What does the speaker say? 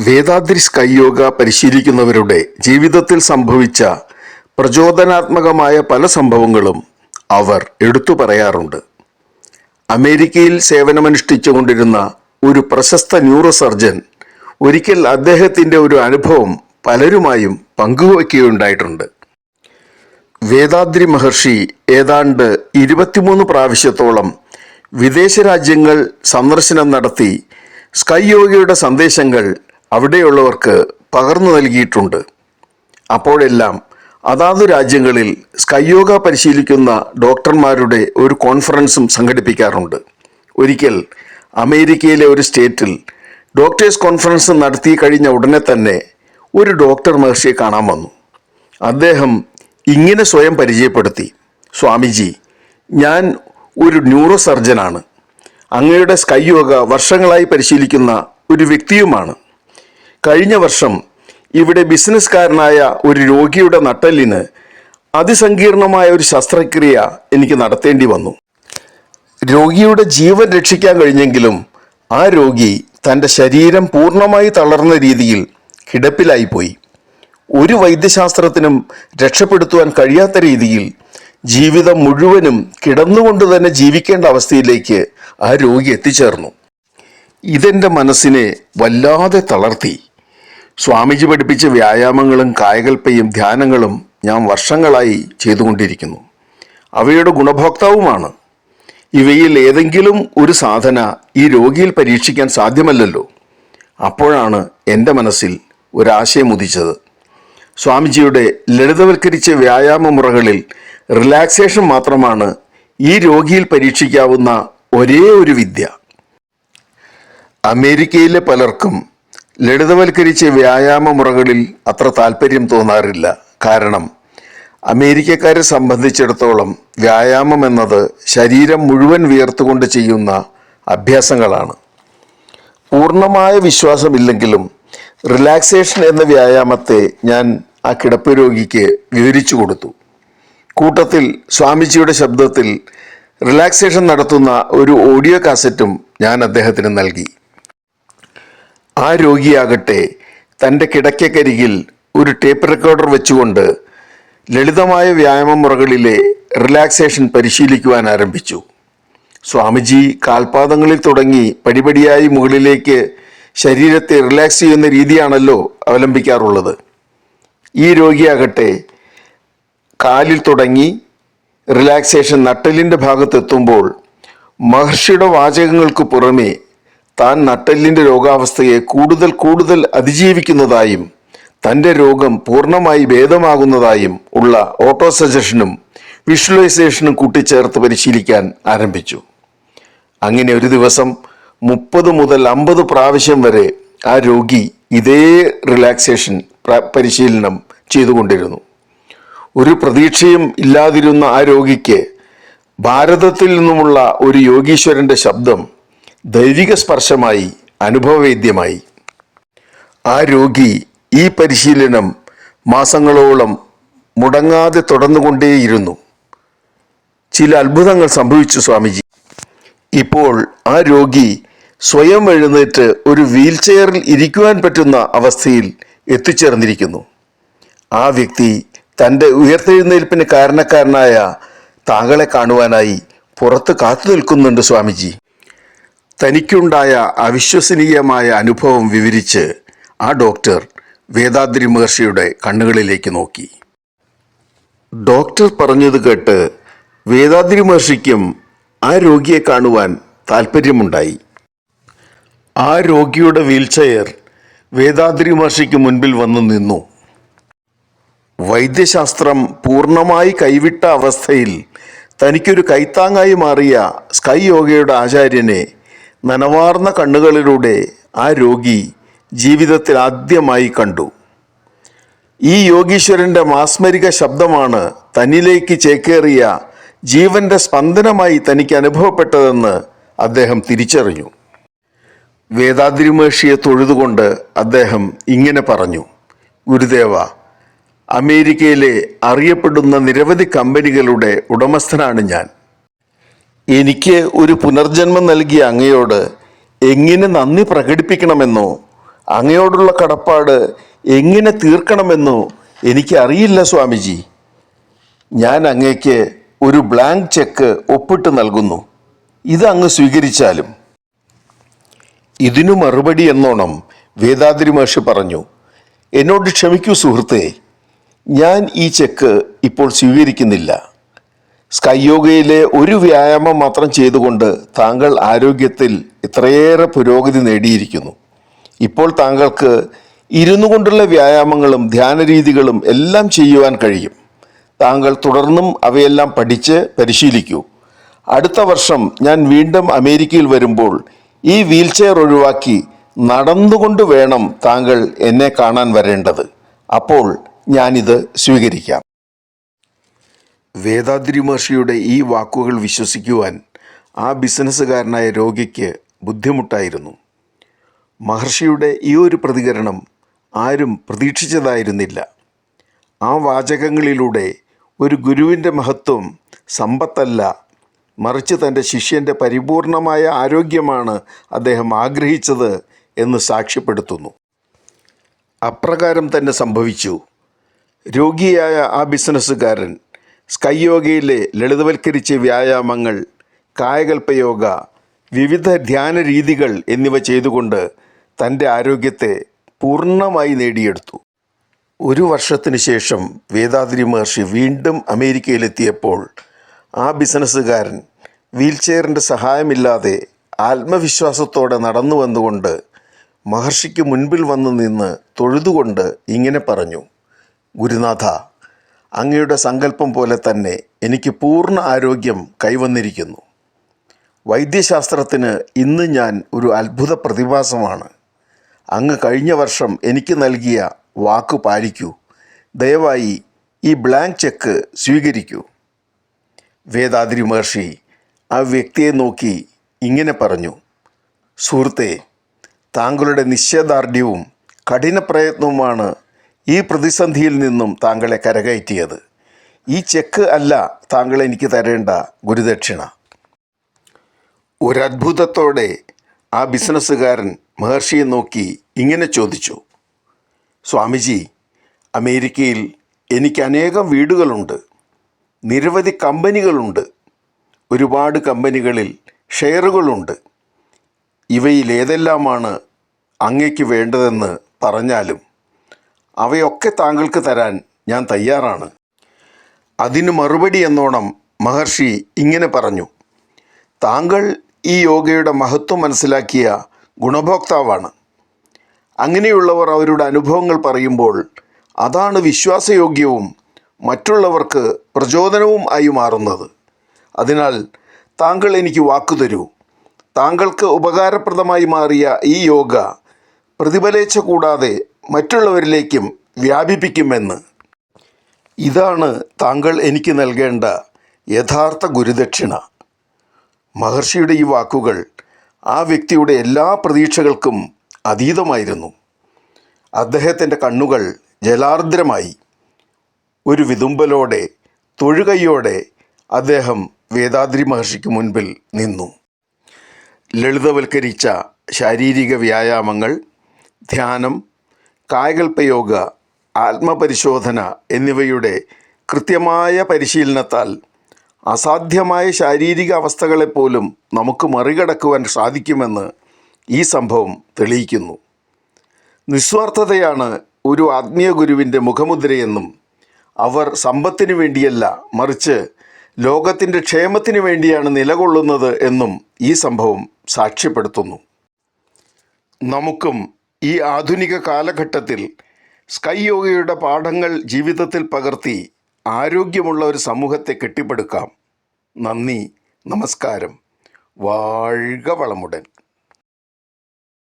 വേദാദ്രി sky yoga പരിശീലിക്കുന്നവരുടെ ജീവിതത്തിൽ സംഭവിച്ച പ്രചോദനാത്മകമായ പല സംഭവങ്ങളും അവർ എടുത്തു പറയാറുണ്ട്. അമേരിക്കയിൽ സേവനമനുഷ്ഠിച്ചുകൊണ്ടിരുന്ന ഒരു പ്രശസ്ത ന്യൂറോ സർജൻ ഒരിക്കൽ അദ്ദേഹത്തിൻ്റെ ഒരു അനുഭവം പലരുമായും പങ്കുവയ്ക്കുകയുണ്ടായിട്ടുണ്ട്. വേദാദ്രി മഹർഷി ഏതാണ്ട് 23 പ്രാവശ്യത്തോളം വിദേശ രാജ്യങ്ങൾ സന്ദർശനം നടത്തി സ്കൈ യോഗയുടെ സന്ദേശങ്ങൾ അവിടെയുള്ളവർക്ക് പകർന്നു നൽകിയിട്ടുണ്ട്. അപ്പോഴെല്ലാം അതാതു രാജ്യങ്ങളിൽ സ്കൈ യോഗ പരിശീലിക്കുന്ന ഡോക്ടർമാരുടെ ഒരു കോൺഫറൻസും സംഘടിപ്പിക്കാറുണ്ട്. ഒരിക്കൽ അമേരിക്കയിലെ ഒരു സ്റ്റേറ്റിൽ ഡോക്ടേഴ്സ് കോൺഫറൻസ് നടത്തി കഴിഞ്ഞ ഉടനെ തന്നെ ഒരു ഡോക്ടർ മഹർഷിയെ കാണാൻ വന്നു. അദ്ദേഹം ഇങ്ങനെ സ്വയം പരിചയപ്പെടുത്തി: സ്വാമിജി, ഞാൻ ഒരു ന്യൂറോ സർജനാണ്. അങ്ങയുടെ സ്കൈ യോഗ വർഷങ്ങളായി പരിശീലിക്കുന്ന ഒരു വ്യക്തിയുമാണ്. കഴിഞ്ഞ വർഷം ഇവിടെ ബിസിനസ്സുകാരനായ ഒരു രോഗിയുടെ നട്ടെല്ലിന് അതിസങ്കീർണമായ ഒരു ശസ്ത്രക്രിയ എനിക്ക് നടത്തേണ്ടി വന്നു. രോഗിയുടെ ജീവൻ രക്ഷിക്കാൻ കഴിഞ്ഞെങ്കിലും ആ രോഗി തൻ്റെ ശരീരം പൂർണ്ണമായി തളർന്ന രീതിയിൽ കിടപ്പിലായിപ്പോയി. ഒരു വൈദ്യശാസ്ത്രത്തിനും രക്ഷപ്പെടുത്തുവാൻ കഴിയാത്ത രീതിയിൽ ജീവിതം മുഴുവനും കിടന്നുകൊണ്ട് തന്നെ ജീവിക്കേണ്ട അവസ്ഥയിലേക്ക് ആ രോഗി എത്തിച്ചേർന്നു. ഇതെൻ്റെ മനസ്സിനെ വല്ലാതെ തളർത്തി. സ്വാമിജി പഠിപ്പിച്ച വ്യായാമങ്ങളും കായകൽപ്പയും ധ്യാനങ്ങളും ഞാൻ വർഷങ്ങളായി ചെയ്തുകൊണ്ടിരിക്കുന്നു. അവയുടെ ഗുണഭോക്താവുമാണ്. ഇവയിൽ ഏതെങ്കിലും ഒരു സാധന ഈ രോഗിയിൽ പരീക്ഷിക്കാൻ സാധ്യമല്ലല്ലോ. അപ്പോഴാണ് എൻ്റെ മനസ്സിൽ ഒരാശയം ഉദിച്ചത്. സ്വാമിജിയുടെ ലളിതവൽക്കരിച്ച വ്യായാമ മുറകളിൽ റിലാക്സേഷൻ മാത്രമാണ് ഈ രോഗിയിൽ പരീക്ഷിക്കാവുന്ന ഒരേ ഒരു വിദ്യ. അമേരിക്കയിലെ പലർക്കും ലളിതവൽക്കരിച്ച വ്യായാമ മുറകളിൽ അത്ര താല്പര്യം തോന്നാറില്ല. കാരണം അമേരിക്കക്കാരെ സംബന്ധിച്ചിടത്തോളം വ്യായാമം എന്നത് ശരീരം മുഴുവൻ വിയർത്തുകൊണ്ട് ചെയ്യുന്ന അഭ്യാസങ്ങളാണ്. പൂർണ്ണമായ വിശ്വാസമില്ലെങ്കിലും റിലാക്സേഷൻ എന്ന വ്യായാമത്തെ ഞാൻ ആ കിടപ്പ് രോഗിക്ക് വിവരിച്ചു കൊടുത്തു. കൂട്ടത്തിൽ സ്വാമിജിയുടെ ശബ്ദത്തിൽ റിലാക്സേഷൻ നടത്തുന്ന ഒരു ഓഡിയോ കാസറ്റും ഞാൻ അദ്ദേഹത്തിന് നൽകി. ആ രോഗിയാകട്ടെ തൻ്റെ കിടക്കക്കരികിൽ ഒരു ടേപ്പ് റെക്കോർഡർ വെച്ചുകൊണ്ട് ലളിതമായ വ്യായാമ മുറകളിലെ റിലാക്സേഷൻ പരിശീലിക്കുവാൻ ആരംഭിച്ചു. സ്വാമിജി കാൽപാദങ്ങളിൽ തുടങ്ങി പടിപടിയായി മുകളിലേക്ക് ശരീരത്തെ റിലാക്സ് ചെയ്യുന്ന രീതിയാണല്ലോ അവലംബിക്കാറുള്ളത്. ഈ രോഗിയാകട്ടെ കാലിൽ തുടങ്ങി റിലാക്സേഷൻ നട്ടെല്ലിൻ്റെ ഭാഗത്തെത്തുമ്പോൾ മഹർഷിയുടെ വാചകങ്ങൾക്ക് പുറമെ താൻ നട്ടെല്ലിൻ്റെ രോഗാവസ്ഥയെ കൂടുതൽ അതിജീവിക്കുന്നതായും തൻ്റെ രോഗം പൂർണ്ണമായി ഭേദമാകുന്നതായും ഉള്ള ഓട്ടോ സജഷനും വിഷ്വലൈസേഷനും കൂട്ടിച്ചേർത്ത് പരിശീലിക്കാൻ ആരംഭിച്ചു. അങ്ങനെ ഒരു ദിവസം 30 മുതൽ 50 പ്രാവശ്യം വരെ ആ രോഗി ഇതേ റിലാക്സേഷൻ പരിശീലനം ചെയ്തുകൊണ്ടിരുന്നു. ഒരു പ്രതീക്ഷയും ഇല്ലാതിരുന്ന ആ രോഗിക്ക് ഭാരതത്തിൽ നിന്നുമുള്ള ഒരു യോഗീശ്വരൻ്റെ ശബ്ദം ദൈവിക സ്പർശമായി അനുഭവവേദ്യമായി. ആ രോഗി ഈ പരിശീലനം മാസങ്ങളോളം മുടങ്ങാതെ തുടർന്നുകൊണ്ടേയിരുന്നു. ചില അത്ഭുതങ്ങൾ സംഭവിച്ചു സ്വാമിജി. ഇപ്പോൾ ആ രോഗി സ്വയം എഴുന്നേറ്റ് ഒരു വീൽ ചെയറിൽ ഇരിക്കുവാൻ പറ്റുന്ന അവസ്ഥയിൽ എത്തിച്ചേർന്നിരിക്കുന്നു. ആ വ്യക്തി തൻ്റെ ഉയർത്തെഴുന്നേൽപ്പിന് കാരണക്കാരനായ താങ്കളെ കാണുവാനായി പുറത്ത് കാത്തു നിൽക്കുന്നുണ്ട് സ്വാമിജി. തനിക്കുണ്ടായ അവിശ്വസനീയമായ അനുഭവം വിവരിച്ച് ആ ഡോക്ടർ വേദാദ്രി മഹർഷിയുടെ കണ്ണുകളിലേക്ക് നോക്കി. ഡോക്ടർ പറഞ്ഞത് കേട്ട് വേദാദ്രി മഹർഷിക്കും ആ രോഗിയെ കാണുവാൻ താല്പര്യമുണ്ടായി. ആ രോഗിയുടെ വീൽചെയർ വേദാദ്രി മഹർഷിക്ക് മുൻപിൽ വന്നു നിന്നു. വൈദ്യശാസ്ത്രം പൂർണ്ണമായി കൈവിട്ട അവസ്ഥയിൽ തനിക്കൊരു കൈത്താങ്ങായി മാറിയ സ്കൈ യോഗയുടെ ആചാര്യനെ നനവാർന്ന കണ്ണുകളിലൂടെ ആ രോഗി ജീവിതത്തിൽ ആദ്യമായി കണ്ടു. ഈ യോഗീശ്വരൻ്റെ മാസ്മരിക ശബ്ദമാണ് തന്നിലേക്ക് ചേക്കേറിയ ജീവന്റെ സ്പന്ദനമായി തനിക്ക് അനുഭവപ്പെട്ടതെന്ന് അദ്ദേഹം തിരിച്ചറിഞ്ഞു. വേദാദ്രി മഹർഷിയെ തൊഴുതുകൊണ്ട് അദ്ദേഹം ഇങ്ങനെ പറഞ്ഞു: ഗുരുദേവ, അമേരിക്കയിലെ അറിയപ്പെടുന്ന നിരവധി കമ്പനികളുടെ ഉടമസ്ഥനാണ് ഞാൻ. എനിക്ക് ഒരു പുനർജന്മം നൽകിയ അങ്ങയോട് എങ്ങനെ നന്ദി പ്രകടിപ്പിക്കണമെന്നോ അങ്ങയോടുള്ള കടപ്പാട് എങ്ങനെ തീർക്കണമെന്നോ എനിക്കറിയില്ല സ്വാമിജി. ഞാൻ അങ്ങയ്ക്ക് ഒരു ബ്ലാങ്ക് ചെക്ക് ഒപ്പിട്ട് നൽകുന്നു. ഇത് അങ്ങ് സ്വീകരിച്ചാലും. ഇതിനു മറുപടി എന്നോണം വേദാദ്രി മഹർഷി പറഞ്ഞു, എന്നോട് ക്ഷമിക്കൂ സുഹൃത്തേ, ഞാൻ ഈ ചെക്ക് ഇപ്പോൾ സ്വീകരിക്കുന്നില്ല. സ്കൈ യോഗയിലെ ഒരു വ്യായാമം മാത്രം ചെയ്തുകൊണ്ട് താങ്കൾ ആരോഗ്യത്തിൽ ഇത്രയേറെ പുരോഗതി നേടിയിരിക്കുന്നു. ഇപ്പോൾ താങ്കൾക്ക് ഇരുന്നു കൊണ്ടുള്ള വ്യായാമങ്ങളും ധ്യാനരീതികളും എല്ലാം ചെയ്യുവാൻ കഴിയും. താങ്കൾ തുടർന്നും അവയെല്ലാം പഠിച്ച് പരിശീലിക്കൂ. അടുത്ത വർഷം ഞാൻ വീണ്ടും അമേരിക്കയിൽ വരുമ്പോൾ ഈ വീൽചെയർ ഒഴിവാക്കി നടന്നുകൊണ്ട് വേണം താങ്കൾ എന്നെ കാണാൻ വരേണ്ടത്. അപ്പോൾ ഞാനിത് സ്വീകരിക്കാം. വേദാദ്രി മഹർഷിയുടെ ഈ വാക്കുകൾ വിശ്വസിക്കുവാൻ ആ ബിസിനസ്സുകാരനായ രോഗിക്ക് ബുദ്ധിമുട്ടായിരുന്നു. മഹർഷിയുടെ ഈ ഒരു പ്രതികരണം ആരും പ്രതീക്ഷിച്ചതായിരുന്നില്ല. ആ വാചകങ്ങളിലൂടെ ഒരു ഗുരുവിൻ്റെ മഹത്വം സമ്പത്തല്ല, മറിച്ച് തൻ്റെ ശിഷ്യൻ്റെ പരിപൂർണമായ ആരോഗ്യമാണ് അദ്ദേഹം ആഗ്രഹിച്ചത് എന്ന് സാക്ഷ്യപ്പെടുത്തുന്നു. അപ്രകാരം തന്നെ സംഭവിച്ചു. രോഗിയായ ആ ബിസിനസ്സുകാരൻ സ്കൈ യോഗയിലെ ലളിതവൽക്കരിച്ച വ്യായാമങ്ങൾ, കായകൽപ്പയോഗ, വിവിധ ധ്യാന രീതികൾ എന്നിവ ചെയ്തുകൊണ്ട് തൻ്റെ ആരോഗ്യത്തെ പൂർണ്ണമായി നേടിയെടുത്തു. ഒരു വർഷത്തിന് ശേഷം വേദാദ്രി മഹർഷി വീണ്ടും അമേരിക്കയിലെത്തിയപ്പോൾ ആ ബിസിനസ്സുകാരൻ വീൽചെയറിൻ്റെ സഹായമില്ലാതെ ആത്മവിശ്വാസത്തോടെ നടന്നു വന്നുകൊണ്ട് മഹർഷിക്ക് മുൻപിൽ വന്നു നിന്ന് തൊഴുതുകൊണ്ട് ഇങ്ങനെ പറഞ്ഞു, ഗുരുനാഥ, അങ്ങയുടെ സങ്കല്പം പോലെ തന്നെ എനിക്ക് പൂർണ്ണ ആരോഗ്യം കൈവന്നിരിക്കുന്നു. വൈദ്യശാസ്ത്രത്തിന് ഇന്ന് ഞാൻ ഒരു അത്ഭുത പ്രതിഭാസമാണ്. അങ്ങ് കഴിഞ്ഞ വർഷം എനിക്ക് നൽകിയ വാക്ക് പാലിക്കൂ. ദയവായി ഈ ബ്ലാങ്ക് ചെക്ക് സ്വീകരിക്കൂ. വേദാദ്രി മഹർഷി ആ വ്യക്തിയെ നോക്കി ഇങ്ങനെ പറഞ്ഞു, സുഹൃത്തേ, താങ്കളുടെ നിശ്ചയദാർഢ്യവും കഠിന പ്രയത്നവുമാണ് ഈ പ്രതിസന്ധിയിൽ നിന്നും താങ്കളെ കരകയറ്റിയത്. ഈ ചെക്ക് അല്ല താങ്കൾ എനിക്ക് തരേണ്ട ഗുരുദക്ഷിണ. ഒരത്ഭുതത്തോടെ ആ ബിസിനസ്സുകാരൻ മഹർഷിയെ നോക്കി ഇങ്ങനെ ചോദിച്ചു, സ്വാമിജി, അമേരിക്കയിൽ എനിക്ക് അനേകം വീടുകളുണ്ട്, നിരവധി കമ്പനികളുണ്ട്, ഒരുപാട് കമ്പനികളിൽ ഷെയറുകളുണ്ട്. ഇവയിൽ ഏതെല്ലാമാണ് അങ്ങയ്ക്ക് വേണ്ടതെന്ന് പറഞ്ഞാലും അവയൊക്കെ താങ്കൾക്ക് തരാൻ ഞാൻ തയ്യാറാണ്. അതിന് മറുപടി എന്നോണം മഹർഷി ഇങ്ങനെ പറഞ്ഞു, താങ്കൾ ഈ യോഗയുടെ മഹത്വം മനസ്സിലാക്കിയ ഗുണഭോക്താവാണ്. അങ്ങനെയുള്ളവർ അവരുടെ അനുഭവങ്ങൾ പറയുമ്പോൾ അതാണ് വിശ്വാസയോഗ്യവും മറ്റുള്ളവർക്ക് പ്രചോദനവും ആയി മാറുന്നത്. അതിനാൽ താങ്കൾ എനിക്ക് വാക്കു തരൂ, താങ്കൾക്ക് ഉപകാരപ്രദമായി മാറിയ ഈ യോഗ പ്രതിഫലേച്ഛ കൂടാതെ മറ്റുള്ളവരിലേക്കും വ്യാപിപ്പിക്കുമെന്ന്. ഇതാണ് താങ്കൾ എനിക്ക് നൽകേണ്ട യഥാർത്ഥ ഗുരുദക്ഷിണ. മഹർഷിയുടെ ഈ വാക്കുകൾ ആ വ്യക്തിയുടെ എല്ലാ പ്രതീക്ഷകൾക്കും അതീതമായിരുന്നു. അദ്ദേഹത്തിൻ്റെ കണ്ണുകൾ ജലാർദ്രമായി. ഒരു വിതുമ്പലോടെ, തൊഴുകൈയോടെ അദ്ദേഹം വേദാദ്രി മഹർഷിക്ക് മുൻപിൽ നിന്നു. ലളിതവൽക്കരിച്ച ശാരീരിക വ്യായാമങ്ങൾ, ധ്യാനം, കായകൽപ്പയോഗ, ആത്മപരിശോധന എന്നിവയുടെ കൃത്യമായ പരിശീലനത്താൽ അസാധ്യമായ ശാരീരിക അവസ്ഥകളെപ്പോലും നമുക്ക് മറികടക്കുവാൻ സാധിക്കുമെന്ന് ഈ സംഭവം തെളിയിക്കുന്നു. നിസ്വാർത്ഥതയാണ് ഒരു ആത്മീയ ഗുരുവിൻ്റെ മുഖമുദ്രയെന്നും അവർ സമ്പത്തിന് വേണ്ടിയല്ല, മറിച്ച് ലോകത്തിൻ്റെ ക്ഷേമത്തിന് വേണ്ടിയാണ് നിലകൊള്ളുന്നത് എന്നും ഈ സംഭവം സാക്ഷ്യപ്പെടുത്തുന്നു. നമുക്കും ഈ ആധുനിക കാലഘട്ടത്തിൽ സ്കൈ യോഗയുടെ പാഠങ്ങൾ ജീവിതത്തിൽ പകർത്തി ആരോഗ്യമുള്ള ഒരു സമൂഹത്തെ കെട്ടിപ്പടുക്കാം. നന്ദി, നമസ്കാരം. വാഴ്ക വളമുടൻ.